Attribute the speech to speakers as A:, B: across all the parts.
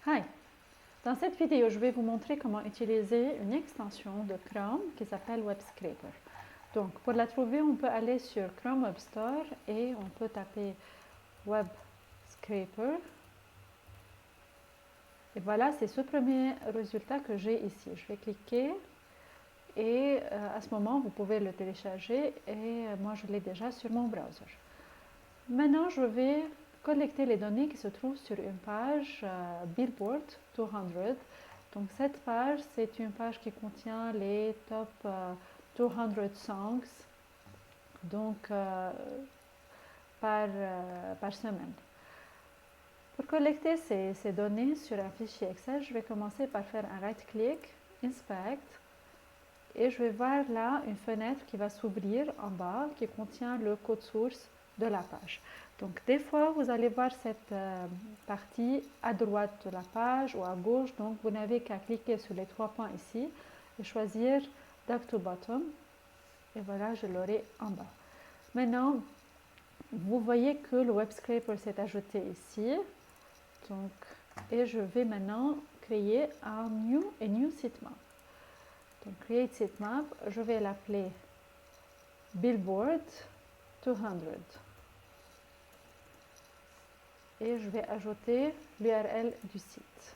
A: Hi! Dans cette vidéo, je vais vous montrer comment utiliser une extension de Chrome qui s'appelle Web Scraper. Donc, pour la trouver, on peut aller sur Chrome Web Store et on peut taper Web Scraper. Et voilà, c'est ce premier résultat que j'ai ici. Je vais cliquer et à ce moment, vous pouvez le télécharger et moi, je l'ai déjà sur mon browser. Maintenant, je vais collecter les données qui se trouvent sur une page Billboard 200. Donc cette page, c'est une page qui contient les top 200 songs donc, par semaine. Pour collecter ces données sur un fichier Excel, je vais commencer par faire un right-click, Inspect, et je vais voir là une fenêtre qui va s'ouvrir en bas qui contient le code source de la page. Donc des fois, vous allez voir cette partie à droite de la page ou à gauche, donc vous n'avez qu'à cliquer sur les trois points ici et choisir Dock to Bottom, et voilà, je l'aurai en bas. Maintenant, vous voyez que le Web Scraper s'est ajouté ici, donc, et je vais maintenant créer un new sitemap. Donc, create sitemap, je vais l'appeler Billboard 200. Et je vais ajouter l'URL du site.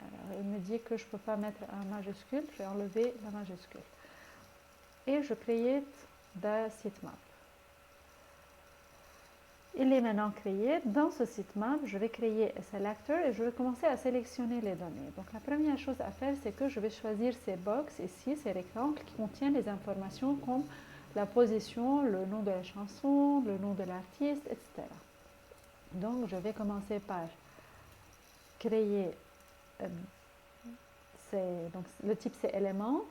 A: Alors, il me dit que je ne peux pas mettre un majuscule, je vais enlever la majuscule. Et je create the sitemap. Il est maintenant créé. Dans ce sitemap, je vais créer un selector et je vais commencer à sélectionner les données. Donc la première chose à faire, c'est que je vais choisir ces box ici, ces rectangles qui contiennent les informations comme la position, le nom de la chanson, le nom de l'artiste, etc. Donc je vais commencer par créer donc le type c'est élément.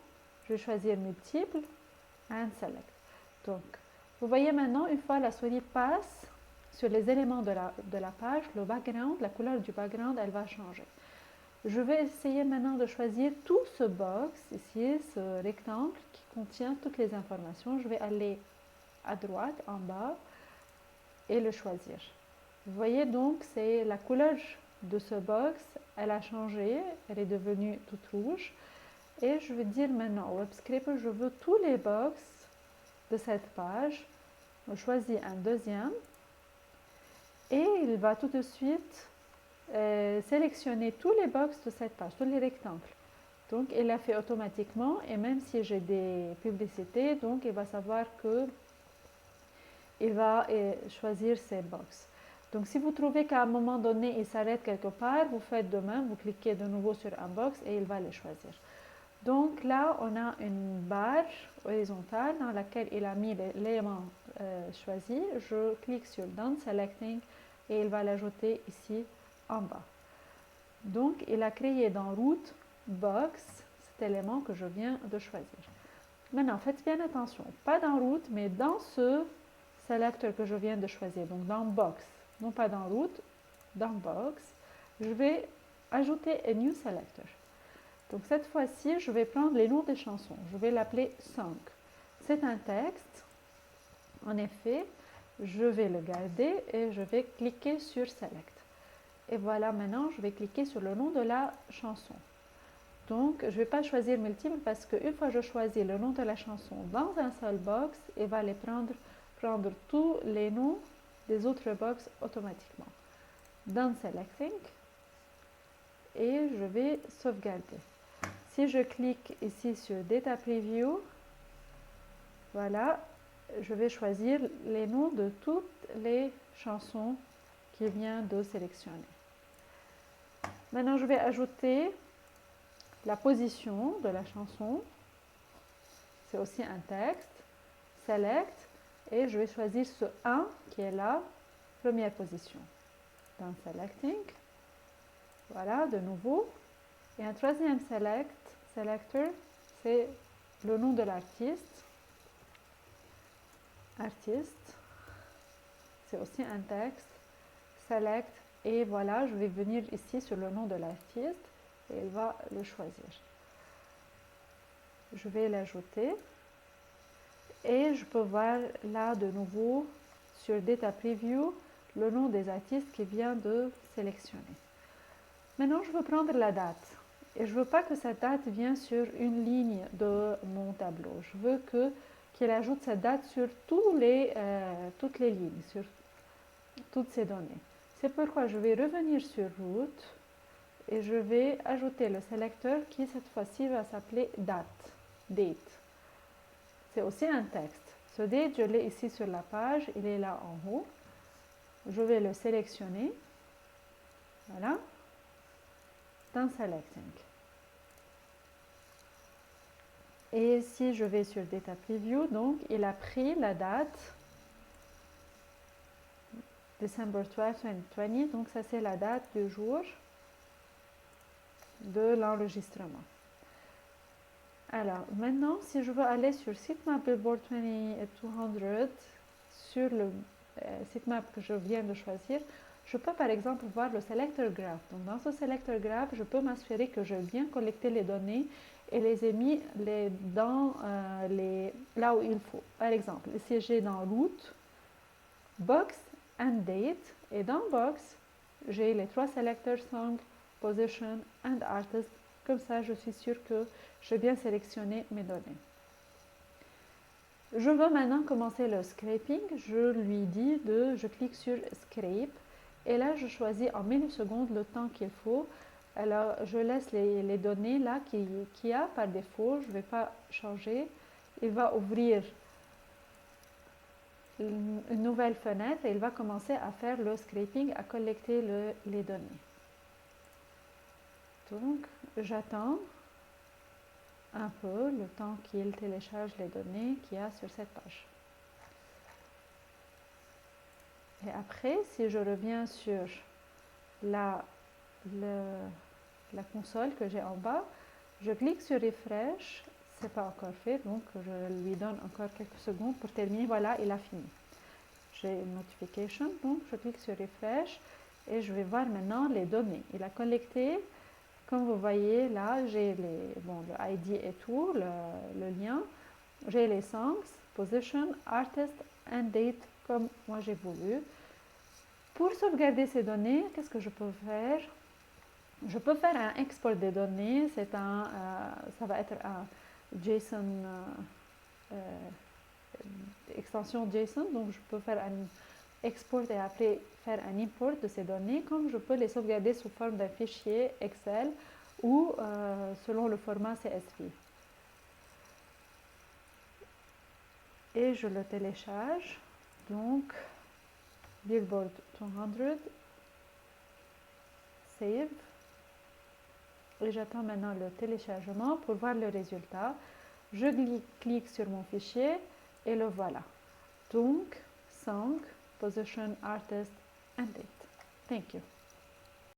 A: Je vais choisir multiple and select. Donc vous voyez maintenant, une fois la souris passe sur les éléments de la page, le background, la couleur du background, elle va changer. Je vais essayer maintenant de choisir tout ce box, ici, ce rectangle qui contient toutes les informations. Je vais aller à droite, en bas, et le choisir. Vous voyez donc, c'est la couleur de ce box, elle a changé, elle est devenue toute rouge. Et je vais dire maintenant au Web Scraper, je veux tous les box de cette page. Je choisis un deuxième. Et il va tout de suite sélectionner tous les box de cette page, tous les rectangles. Donc, il l'a fait automatiquement et même si j'ai des publicités, donc il va savoir que il va choisir ces box. Donc, si vous trouvez qu'à un moment donné, il s'arrête quelque part, vous faites de même, vous cliquez de nouveau sur un box et il va les choisir. Donc là, on a une barre horizontale dans laquelle il a mis l'élément choisi. Je clique sur Done Selecting et il va l'ajouter ici en bas. Donc, il a créé dans Root Box cet élément que je viens de choisir. Maintenant, faites bien attention, pas dans Root, mais dans ce selector que je viens de choisir, donc dans Box, non pas dans Root, dans Box, je vais ajouter un New Selector. Donc cette fois-ci, je vais prendre les noms des chansons. Je vais l'appeler Song. C'est un texte. En effet, je vais le garder et je vais cliquer sur Select. Et voilà, maintenant, je vais cliquer sur le nom de la chanson. Donc, je ne vais pas choisir multiple parce qu'une fois que je choisis le nom de la chanson dans un seul box, il va les prendre tous les noms des autres box automatiquement. Done Selecting. Et je vais sauvegarder. Si je clique ici sur Data Preview, voilà, je vais choisir les noms de toutes les chansons qu'il vient de sélectionner. Maintenant, je vais ajouter la position de la chanson. C'est aussi un texte. Select. Et je vais choisir ce 1 qui est là, première position. Dans Selecting. Voilà, de nouveau. Et un troisième selector, c'est le nom de l'artiste. Artiste, c'est aussi un texte. Select, et voilà, je vais venir ici sur le nom de l'artiste et il va le choisir. Je vais l'ajouter et je peux voir là de nouveau sur Data Preview le nom des artistes qu'il vient de sélectionner. Maintenant, je veux prendre la date. Et je ne veux pas que cette date vienne sur une ligne de mon tableau. Je veux qu'il ajoute cette date sur toutes les lignes, sur toutes ces données. C'est pourquoi je vais revenir sur Route et je vais ajouter le sélecteur qui cette fois-ci va s'appeler Date. C'est aussi un texte. Ce date, je l'ai ici sur la page, il est là en haut. Je vais le sélectionner. Voilà. Dans Selecting. Et si je vais sur Data Preview, donc il a pris la date December 12, 2020, donc ça c'est la date du jour de l'enregistrement. Alors maintenant, si je veux aller sur Sitemap Billboard 2200, sur le sitemap que je viens de choisir, je peux par exemple voir le Selector Graph. Donc dans ce Selector Graph, je peux m'assurer que j'ai bien collecté les données et les ai mis là où il faut. Par exemple, ici j'ai dans Route, Box and Date, et dans Box, j'ai les 3 sélecteurs Song, Position and Artist. Comme ça, je suis sûre que j'ai bien sélectionné mes données. Je veux maintenant commencer le scraping. Je lui dis je clique sur Scrape et là, je choisis en millisecondes le temps qu'il faut. Alors, je laisse les données là qu'il y a par défaut. Je ne vais pas changer. Il va ouvrir une nouvelle fenêtre et il va commencer à faire le scraping, à collecter les données. Donc, j'attends un peu le temps qu'il télécharge les données qu'il y a sur cette page. Et après, si je reviens sur la console que j'ai en bas, je clique sur Refresh. Ce n'est pas encore fait, donc je lui donne encore quelques secondes pour terminer. Voilà, il a fini. J'ai une notification, donc je clique sur Refresh et je vais voir maintenant les données. Il a collecté. Comme vous voyez là, j'ai le ID et tout, le lien. J'ai les songs, position, artist and date comme moi j'ai voulu. Pour sauvegarder ces données, qu'est-ce que je peux faire? Je peux faire un export des données. Ça va être un JSON, extension JSON. Donc je peux faire un export et après faire un import de ces données, comme je peux les sauvegarder sous forme d'un fichier Excel ou selon le format CSV. Et je le télécharge, donc Billboard 200, Save, et j'attends maintenant le téléchargement pour voir le résultat. Je clique sur mon fichier et le voilà. Donc, Song, Position, Artist and Date. Thank you.